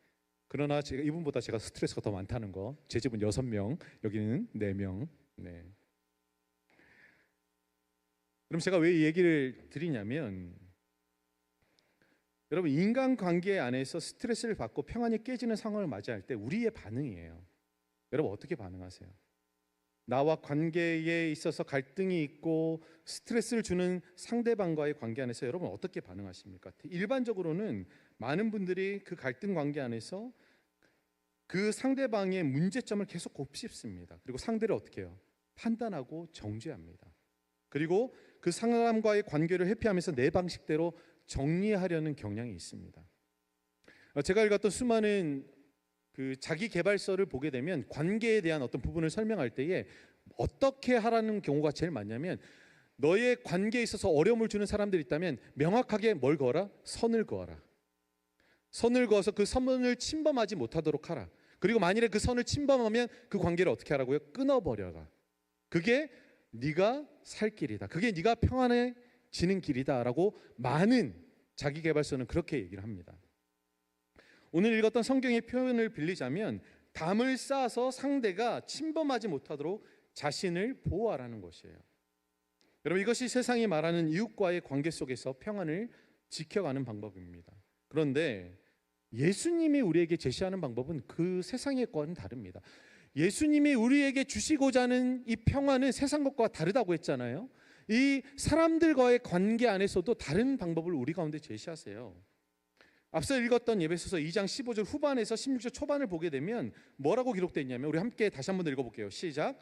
그러나 이분보다 제가 스트레스가 더 많다는 거. 제 집은 6명, 여기는 4명. 네. 그럼 제가 왜 이 얘기를 드리냐면, 여러분, 인간관계 안에서 스트레스를 받고 평안이 깨지는 상황을 맞이할 때 우리의 반응이에요. 여러분, 어떻게 반응하세요? 나와 관계에 있어서 갈등이 있고 스트레스를 주는 상대방과의 관계 안에서 여러분 어떻게 반응하십니까? 일반적으로는 많은 분들이 그 갈등 관계 안에서 그 상대방의 문제점을 계속 곱씹습니다. 그리고 상대를 어떻게 해요? 판단하고 정죄합니다. 그리고 그 사람과의 관계를 회피하면서 내 방식대로 정리하려는 경향이 있습니다. 제가 읽었던 수많은 그 자기 개발서를 보게 되면 관계에 대한 어떤 부분을 설명할 때에 어떻게 하라는 경우가 제일 많냐면, 너의 관계에 있어서 어려움을 주는 사람들이 있다면 명확하게 뭘 그어라? 선을 그어라. 선을 그어서 그 선을 침범하지 못하도록 하라. 그리고 만일에 그 선을 침범하면 그 관계를 어떻게 하라고요? 끊어버려라. 그게 네가 살 길이다. 그게 네가 평안해지는 길이다라고 많은 자기개발서는 그렇게 얘기를 합니다. 오늘 읽었던 성경의 표현을 빌리자면 담을 쌓아서 상대가 침범하지 못하도록 자신을 보호하라는 것이에요. 여러분, 이것이 세상이 말하는 이웃과의 관계 속에서 평안을 지켜가는 방법입니다. 그런데 예수님이 우리에게 제시하는 방법은 그 세상의 것과는 다릅니다. 예수님이 우리에게 주시고자 하는 이 평안은 세상 것과 다르다고 했잖아요. 이 사람들과의 관계 안에서도 다른 방법을 우리 가운데 제시하세요. 앞서 읽었던 에베소서 2장 15절 후반에서 16절 초반을 보게 되면 뭐라고 기록되어 있냐면, 우리 함께 다시 한번 읽어볼게요. 시작.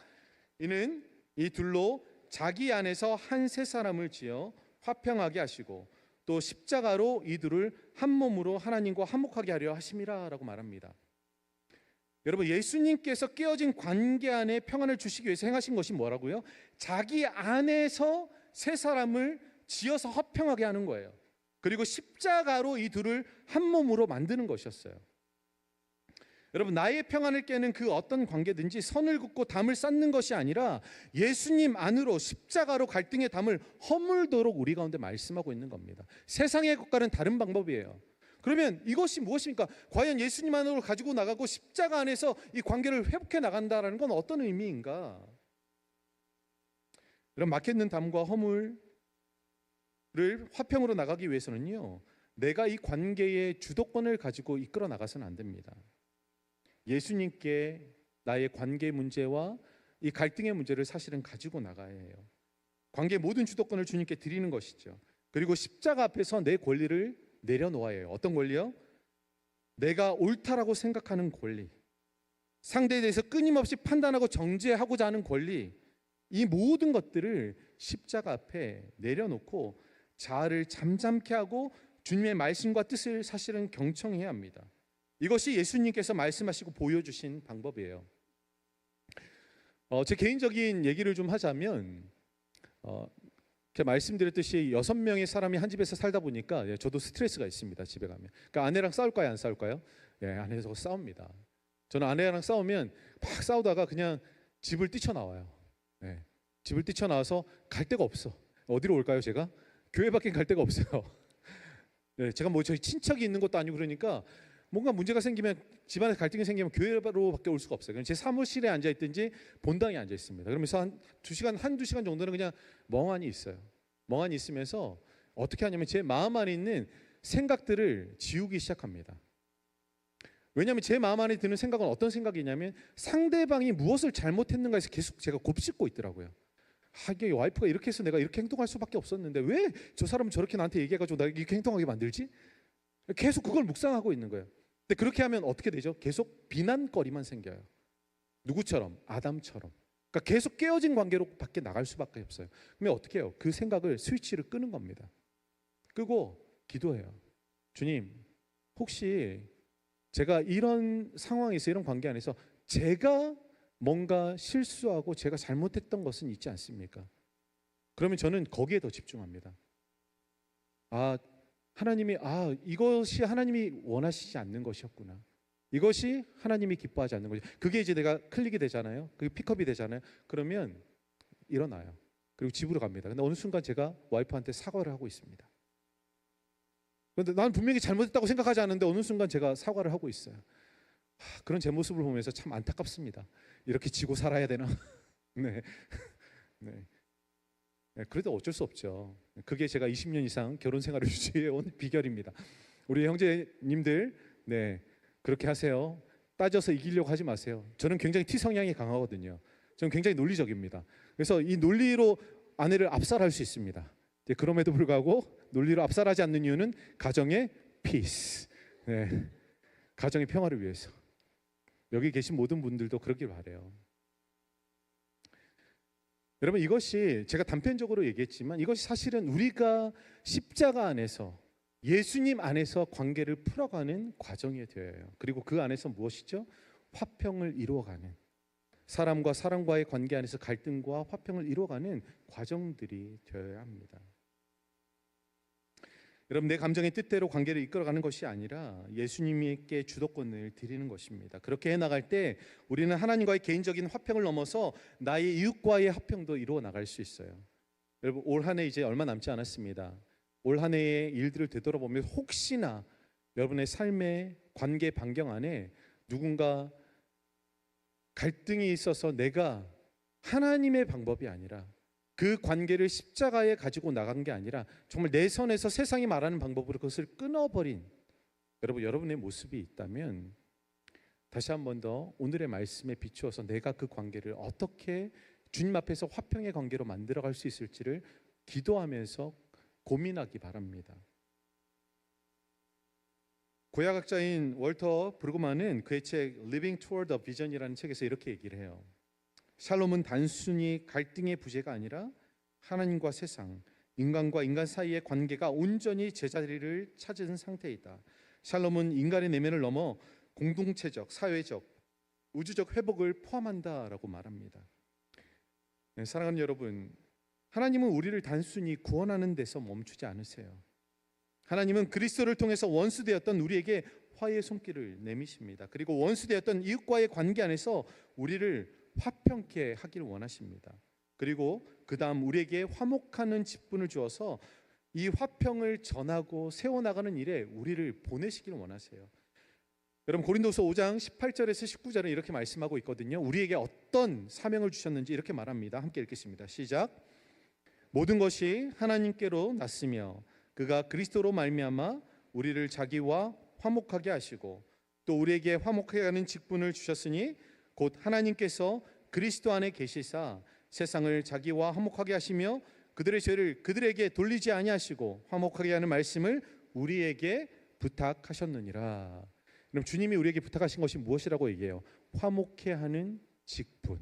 이는 이 둘로 자기 안에서 한 세 사람을 지어 화평하게 하시고 또 십자가로 이 둘을 한 몸으로 하나님과 화목하게 하려 하심이라 라고 말합니다. 여러분, 예수님께서 깨어진 관계 안에 평안을 주시기 위해서 행하신 것이 뭐라고요? 자기 안에서 세 사람을 지어서 화평하게 하는 거예요. 그리고 십자가로 이 둘을 한 몸으로 만드는 것이었어요. 여러분, 나의 평안을 깨는 그 어떤 관계든지 선을 긋고 담을 쌓는 것이 아니라 예수님 안으로 십자가로 갈등의 담을 허물도록 우리 가운데 말씀하고 있는 겁니다. 세상의 것과는 다른 방법이에요. 그러면 이것이 무엇입니까? 과연 예수님만으로 가지고 나가고 십자가 안에서 이 관계를 회복해 나간다라는 건 어떤 의미인가? 이런 막혀있는 담과 허물을 화평으로 나가기 위해서는요, 내가 이 관계의 주도권을 가지고 이끌어 나가서는 안 됩니다. 예수님께 나의 관계 문제와 이 갈등의 문제를 사실은 가지고 나가야 해요. 관계의 모든 주도권을 주님께 드리는 것이죠. 그리고 십자가 앞에서 내 권리를 내려놓아야 해요. 어떤 권리요? 내가 옳다라고 생각하는 권리, 상대에 대해서 끊임없이 판단하고 정죄하고자 하는 권리, 이 모든 것들을 십자가 앞에 내려놓고 자아를 잠잠케 하고 주님의 말씀과 뜻을 사실은 경청해야 합니다. 이것이 예수님께서 말씀하시고 보여주신 방법이에요. 제 개인적인 얘기를 좀 하자면, 제가 말씀드렸듯이 6명의 사람이 한 집에서 살다 보니까 저도 스트레스가 있습니다. 집에 가면. 그러니까 아내랑 싸울까요, 안 싸울까요? 예, 아내랑 싸웁니다. 저는 아내랑 싸우면 막 싸우다가 그냥 집을 뛰쳐나와요. 예, 집을 뛰쳐나와서 갈 데가 없어. 어디로 올까요, 제가? 교회밖에 갈 데가 없어요. 예, 제가 뭐 저희 친척이 있는 것도 아니고 그러니까 뭔가 문제가 생기면, 집안에 갈등이 생기면 교회로밖에 올 수가 없어요. 제 사무실에 앉아 있든지 본당에 앉아 있습니다. 그러면서 한두 시간 정도는 그냥 멍하니 있어요. 멍하니 있으면서 어떻게 하냐면 제 마음 안에 있는 생각들을 지우기 시작합니다. 왜냐하면 제 마음 안에 드는 생각은 어떤 생각이냐면 상대방이 무엇을 잘못했는가 해서 계속 제가 곱씹고 있더라고요. 이게 와이프가 이렇게 해서 내가 이렇게 행동할 수밖에 없었는데 왜 저 사람은 저렇게 나한테 얘기해가지고 나 이렇게 행동하게 만들지? 계속 그걸 묵상하고 있는 거예요. 근데 그렇게 하면 어떻게 되죠? 계속 비난거리만 생겨요. 누구처럼? 아담처럼. 그러니까 계속 깨어진 관계로 밖에 나갈 수밖에 없어요. 그러면 어떻게 해요? 그 생각을 스위치를 끄는 겁니다. 끄고 기도해요. 주님, 혹시 제가 이런 상황에서, 이런 관계 안에서 제가 뭔가 실수하고 제가 잘못했던 것은 있지 않습니까? 그러면 저는 거기에 더 집중합니다. 하나님이 이것이 하나님이 원하시지 않는 것이었구나. 이것이 하나님이 기뻐하지 않는 거죠. 그게 이제 내가 클릭이 되잖아요. 그게 픽업이 되잖아요. 그러면 일어나요. 그리고 집으로 갑니다. 근데 어느 순간 제가 와이프한테 사과를 하고 있습니다. 그런데 나는 분명히 잘못했다고 생각하지 않는데 어느 순간 제가 사과를 하고 있어요. 그런 제 모습을 보면서 참 안타깝습니다. 이렇게 지고 살아야 되나? 네. 네. 그래도 어쩔 수 없죠. 그게 제가 20년 이상 결혼 생활을 유지해온 비결입니다. 우리 형제님들, 네, 그렇게 하세요. 따져서 이기려고 하지 마세요. 저는 굉장히 T 성향이 강하거든요. 저는 굉장히 논리적입니다. 그래서 이 논리로 아내를 압살할 수 있습니다. 그럼에도 불구하고 논리로 압살하지 않는 이유는 가정의 피스, 네, 가정의 평화를 위해서. 여기 계신 모든 분들도 그러길 바라요. 여러분, 이것이 제가 단편적으로 얘기했지만 이것이 사실은 우리가 십자가 안에서, 예수님 안에서 관계를 풀어가는 과정이 되어야 해요. 그리고 그 안에서 무엇이죠? 화평을 이루어가는, 사람과 사람과의 관계 안에서 갈등과 화평을 이루어가는 과정들이 되어야 합니다. 여러분, 내 감정의 뜻대로 관계를 이끌어가는 것이 아니라 예수님께 주도권을 드리는 것입니다. 그렇게 해나갈 때 우리는 하나님과의 개인적인 화평을 넘어서 나의 이웃과의 화평도 이루어 나갈 수 있어요. 여러분, 올 한 해 이제 얼마 남지 않았습니다. 올 한 해의 일들을 되돌아보면 혹시나 여러분의 삶의 관계 반경 안에 누군가 갈등이 있어서 내가 하나님의 방법이 아니라 그 관계를 십자가에 가지고 나간 게 아니라 정말 내 선에서 세상이 말하는 방법으로 그것을 끊어버린 여러분의 모습이 있다면 다시 한 번 더 오늘의 말씀에 비추어서 내가 그 관계를 어떻게 주님 앞에서 화평의 관계로 만들어갈 수 있을지를 기도하면서 고민하기 바랍니다. 고야학자인 월터 브루그만은 그의 책 Living Toward a Vision이라는 책에서 이렇게 얘기를 해요. 샬롬은 단순히 갈등의 부재가 아니라 하나님과 세상, 인간과 인간 사이의 관계가 온전히 제자리를 찾은 상태이다. 샬롬은 인간의 내면을 넘어 공동체적, 사회적, 우주적 회복을 포함한다라고 말합니다. 네, 사랑하는 여러분, 하나님은 우리를 단순히 구원하는 데서 멈추지 않으세요. 하나님은 그리스도를 통해서 원수되었던 우리에게 화해의 손길을 내미십니다. 그리고 원수되었던 이웃과의 관계 안에서 우리를 화평케 하기를 원하십니다. 그리고 그 다음 우리에게 화목하는 직분을 주어서 이 화평을 전하고 세워나가는 일에 우리를 보내시기를 원하세요. 여러분 고린도서 5장 18절에서 19절은 이렇게 말씀하고 있거든요. 우리에게 어떤 사명을 주셨는지 이렇게 말합니다. 함께 읽겠습니다. 시작. 모든 것이 하나님께로 났으며 그가 그리스도로 말미암아 우리를 자기와 화목하게 하시고 또 우리에게 화목하게 하는 직분을 주셨으니 곧 하나님께서 그리스도 안에 계시사 세상을 자기와 화목하게 하시며 그들의 죄를 그들에게 돌리지 아니하시고 화목하게 하는 말씀을 우리에게 부탁하셨느니라. 그럼 주님이 우리에게 부탁하신 것이 무엇이라고 얘기해요? 화목해 하는 직분.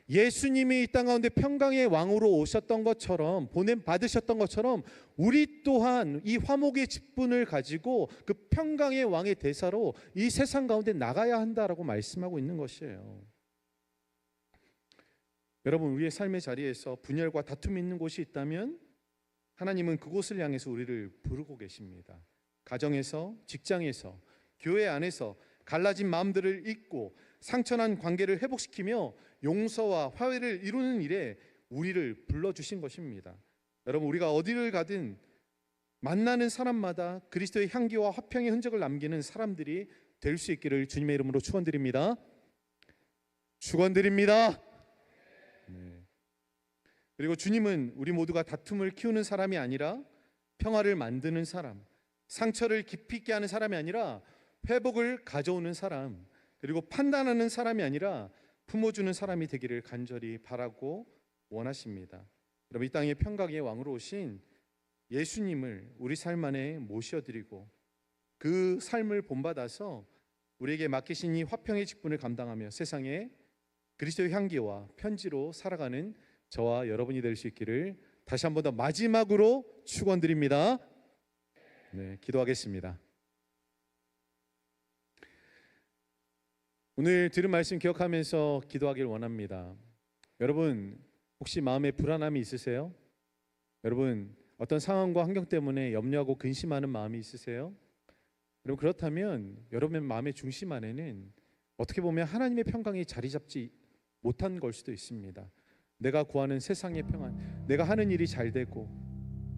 예수님이 이 땅 가운데 평강의 왕으로 오셨던 것처럼, 보냄 받으셨던 것처럼 우리 또한 이 화목의 직분을 가지고 그 평강의 왕의 대사로 이 세상 가운데 나가야 한다라고 말씀하고 있는 것이에요. 여러분, 우리의 삶의 자리에서 분열과 다툼이 있는 곳이 있다면 하나님은 그곳을 향해서 우리를 부르고 계십니다. 가정에서, 직장에서, 교회 안에서 갈라진 마음들을 잇고 상처난 관계를 회복시키며 용서와 화해를 이루는 일에 우리를 불러주신 것입니다. 여러분, 우리가 어디를 가든 만나는 사람마다 그리스도의 향기와 화평의 흔적을 남기는 사람들이 될 수 있기를 주님의 이름으로 축원드립니다. 축원드립니다. 네. 그리고 주님은 우리 모두가 다툼을 키우는 사람이 아니라 평화를 만드는 사람, 상처를 깊이 있게 하는 사람이 아니라 회복을 가져오는 사람, 그리고 판단하는 사람이 아니라 품어주는 사람이 되기를 간절히 바라고 원하십니다. 여러분, 이 땅의 평강의 왕으로 오신 예수님을 우리 삶 안에 모셔드리고 그 삶을 본받아서 우리에게 맡기신 이 화평의 직분을 감당하며 세상에 그리스도의 향기와 편지로 살아가는 저와 여러분이 될 수 있기를 다시 한 번 더 마지막으로 축원드립니다. 네, 기도하겠습니다. 오늘 들은 말씀 기억하면서 기도하길 원합니다. 여러분, 혹시 마음에 불안함이 있으세요? 여러분, 어떤 상황과 환경 때문에 염려하고 근심하는 마음이 있으세요? 여러분, 그렇다면 여러분의 마음의 중심 안에는 어떻게 보면 하나님의 평강이 자리 잡지 못한 걸 수도 있습니다. 내가 구하는 세상의 평안, 내가 하는 일이 잘 되고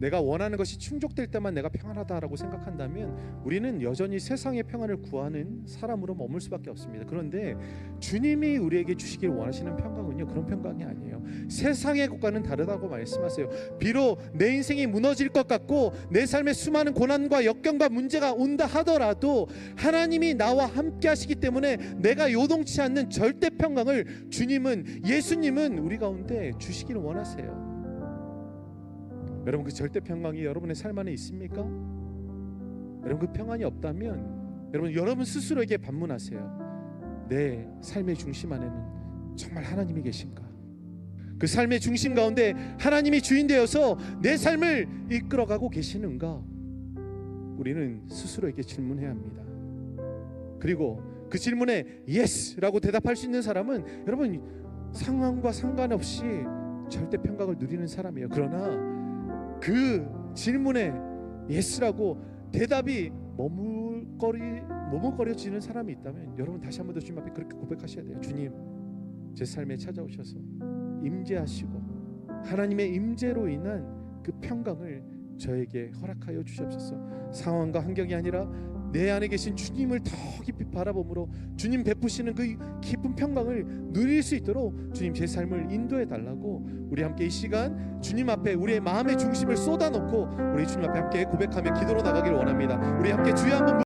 내가 원하는 것이 충족될 때만 내가 평안하다라고 생각한다면 우리는 여전히 세상의 평안을 구하는 사람으로 머물 수밖에 없습니다. 그런데 주님이 우리에게 주시길 원하시는 평강은요, 그런 평강이 아니에요. 세상의 것과는 다르다고 말씀하세요. 비록 내 인생이 무너질 것 같고 내 삶에 수많은 고난과 역경과 문제가 온다 하더라도 하나님이 나와 함께 하시기 때문에 내가 요동치 않는 절대 평강을 주님은, 예수님은 우리 가운데 주시기를 원하세요. 여러분, 그 절대 평강이 여러분의 삶 안에 있습니까? 여러분, 그 평안이 없다면 여러분 스스로에게 반문하세요. 내 삶의 중심 안에는 정말 하나님이 계신가? 그 삶의 중심 가운데 하나님이 주인 되어서 내 삶을 이끌어가고 계시는가? 우리는 스스로에게 질문해야 합니다. 그리고 그 질문에 예스라고 대답할 수 있는 사람은 여러분 상황과 상관없이 절대 평강을 누리는 사람이에요. 그러나 그 질문에 예스라고 대답이 머뭇거려지는 사람이 있다면 여러분 다시 한 번 더 주님 앞에 그렇게 고백하셔야 돼요. 주님, 제 삶에 찾아오셔서 임재하시고 하나님의 임재로 인한 그 평강을 저에게 허락하여 주시옵소서. 상황과 환경이 아니라 내 안에 계신 주님을 더 깊이 바라봄으로 주님 베푸시는 그 깊은 평강을 누릴 수 있도록 주님 제 삶을 인도해 달라고 우리 함께 이 시간 주님 앞에 우리의 마음의 중심을 쏟아놓고 우리 주님 앞에 함께 고백하며 기도로 나가기를 원합니다. 우리 함께 주여 한번